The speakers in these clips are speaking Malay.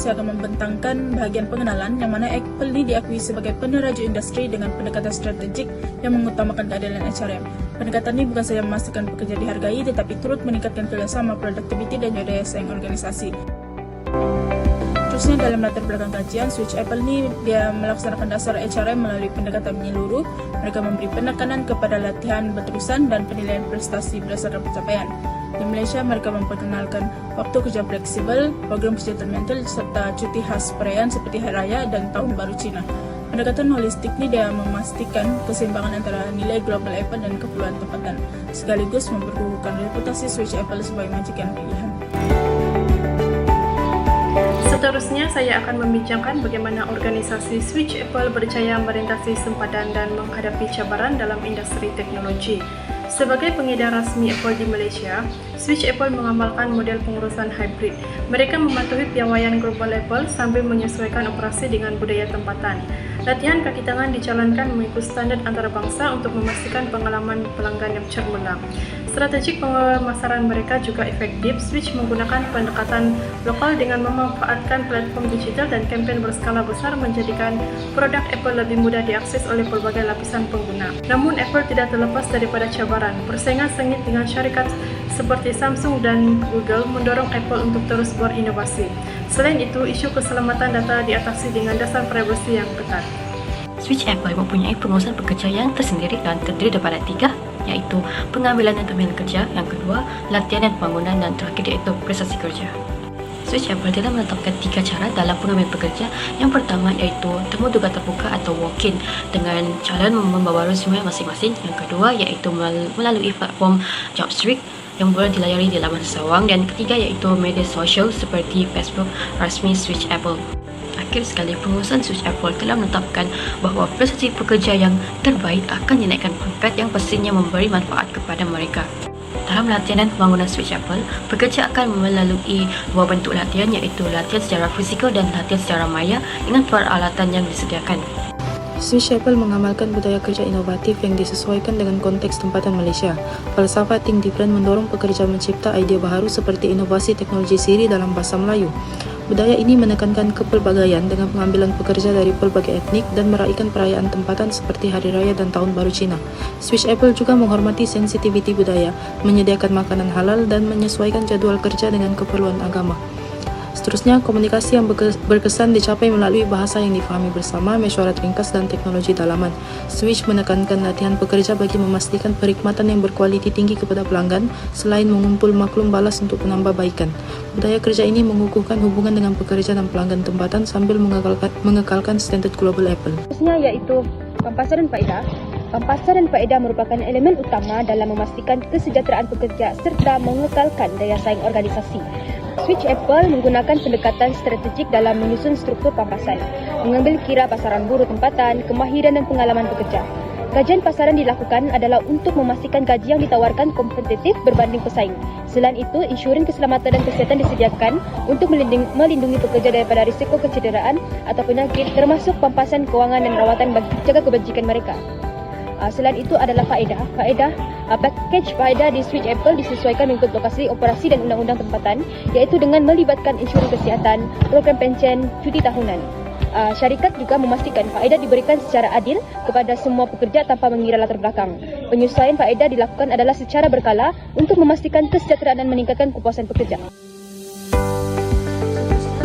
Malaysia akan membentangkan bahagian pengenalan yang mana Apple ini diakui sebagai peneraju industri dengan pendekatan strategik yang mengutamakan keadilan HRM. Pendekatan ini bukan saja memastikan pekerja dihargai tetapi turut meningkatkan kerjasama, produktiviti dan daya saing organisasi. Terusnya dalam latar belakang kajian, Switch Apple ini dia melaksanakan dasar HRM melalui pendekatan menyeluruh. Mereka memberi penekanan kepada latihan berterusan dan penilaian prestasi berdasarkan pencapaian. Di Malaysia, mereka memperkenalkan waktu kerja fleksibel, program kesejahteraan mental serta cuti khas perayaan seperti Hari Raya dan Tahun Baru Cina. Pendekatan holistik ini dia memastikan keseimbangan antara nilai global Apple dan keperluan tempatan, sekaligus memperkukuhkan reputasi Switch Apple sebagai majikan pilihan. Seterusnya, saya akan membincangkan bagaimana organisasi Switch Apple berjaya merintasi sempadan dan menghadapi cabaran dalam industri teknologi. Sebagai pengedar rasmi Apple di Malaysia, Switch Apple mengamalkan model pengurusan hybrid. Mereka mematuhi piawaian global Apple sambil menyesuaikan operasi dengan budaya tempatan. Latihan kaki tangan dijalankan mengikut standar antarabangsa untuk memastikan pengalaman pelanggan yang cemerlang. Strategi pemasaran mereka juga efektif. Switch menggunakan pendekatan lokal dengan memanfaatkan platform digital dan kampanye berskala besar menjadikan produk Apple lebih mudah diakses oleh pelbagai lapisan pengguna. Namun Apple tidak terlepas daripada cabaran. Persaingan sengit dengan syarikat seperti Samsung dan Google mendorong Apple untuk terus berinovasi. Selain itu, isu keselamatan data diatasi dengan dasar privasi yang ketat. Switch Apple mempunyai pengurusan pekerja yang tersendiri dan terdiri daripada 3, iaitu pengambilan dan pemilihan kerja, yang kedua, latihan dan pembangunan, dan terakhir iaitu prestasi kerja. Switch Apple telah menetapkan 3 cara dalam pengambilan pekerja. Yang pertama iaitu temu tugas terbuka atau walk-in dengan calon membawa resume masing-masing. Yang kedua iaitu melalui platform JobStreet yang boleh dilayari di laman sesawang, dan ketiga iaitu media sosial seperti Facebook rasmi Switch Apple. Akhir sekali, pengurusan Switch Apple telah menetapkan bahawa prestasi pekerja yang terbaik akan dinaikkan pangkat yang pastinya memberi manfaat kepada mereka. Dalam latihan dan pembangunan Switch Apple, pekerja akan melalui 2 bentuk latihan, iaitu latihan secara fizikal dan latihan secara maya dengan peralatan yang disediakan. Switch Apple mengamalkan budaya kerja inovatif yang disesuaikan dengan konteks tempatan Malaysia. Falsafah Think Different mendorong pekerja mencipta idea baharu seperti inovasi teknologi Siri dalam bahasa Melayu. Budaya ini menekankan kepelbagaian dengan pengambilan pekerja dari pelbagai etnik dan meraihkan perayaan tempatan seperti Hari Raya dan Tahun Baru Cina. Switch Apple juga menghormati sensitiviti budaya, menyediakan makanan halal dan menyesuaikan jadual kerja dengan keperluan agama. Seterusnya, komunikasi yang berkesan dicapai melalui bahasa yang difahami bersama, mesyuarat ringkas dan teknologi dalaman. Switch menekankan latihan pekerja bagi memastikan perkhidmatan yang berkualiti tinggi kepada pelanggan selain mengumpul maklum balas untuk penambahbaikan. Budaya kerja ini mengukuhkan hubungan dengan pekerja dan pelanggan tempatan sambil mengekalkan standard global Apple. Seterusnya iaitu pampasan dan faedah. Pampasan dan faedah merupakan elemen utama dalam memastikan kesejahteraan pekerja serta mengekalkan daya saing organisasi. Switch Apple menggunakan pendekatan strategik dalam menyusun struktur pampasan, mengambil kira pasaran buruh tempatan, kemahiran dan pengalaman pekerja. Kajian pasaran dilakukan adalah untuk memastikan gaji yang ditawarkan kompetitif berbanding pesaing. Selain itu, insurans keselamatan dan kesihatan disediakan untuk melindungi pekerja daripada risiko kecederaan atau penyakit, termasuk pampasan kewangan dan rawatan bagi jaga kebajikan mereka. Selain itu adalah faedah. Package faedah di Switch Apple disesuaikan mengikut lokasi operasi dan undang-undang tempatan, iaitu dengan melibatkan insurans kesihatan, program pension, cuti tahunan. Syarikat juga memastikan faedah diberikan secara adil kepada semua pekerja tanpa mengira latar belakang. Penyesuaian faedah dilakukan adalah secara berkala untuk memastikan kesejahteraan dan meningkatkan kepuasan pekerja.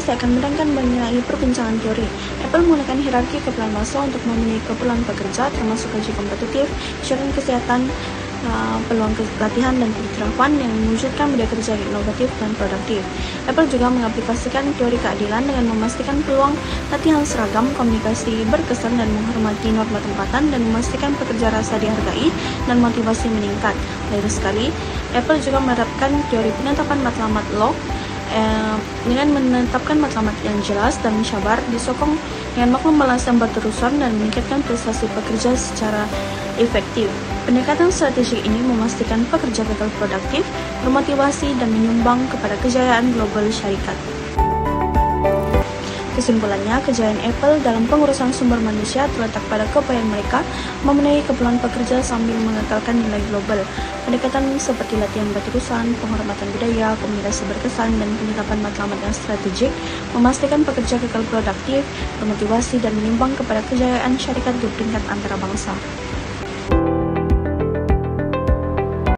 Saya akan menerangkan mengenai perbincangan teori. Apple menggunakan hierarki keperluan massa untuk memenuhi keperluan pekerja, termasuk gaji kompetitif, insurans kesehatan, peluang latihan dan penyerapan yang mewujudkan budaya kerja yang inovatif dan produktif. Apple juga mengaplikasikan teori keadilan dengan memastikan peluang latihan seragam, komunikasi berkesan dan menghormati norma tempatan, dan memastikan pekerja rasa dihargai dan motivasi meningkat. Lain sekali, Apple juga menerapkan teori penetapan matlamat law dengan menetapkan matlamat yang jelas dan mencabar, disokong dengan maklum balas yang berterusan dan meningkatkan prestasi pekerja secara efektif. Pendekatan strategik ini memastikan pekerja kekal produktif, bermotivasi dan menyumbang kepada kejayaan global syarikat. Kesimpulannya, kejayaan Apple dalam pengurusan sumber manusia terletak pada keupayaan mereka memenuhi keperluan pekerja sambil mengekalkan nilai global. Pendekatan seperti latihan berterusan, penghormatan budaya, komunikasi berkesan, dan penyikapan matlamat yang strategik memastikan pekerja kekal produktif, bermotivasi, dan menimbang kepada kejayaan syarikat di peringkat antarabangsa.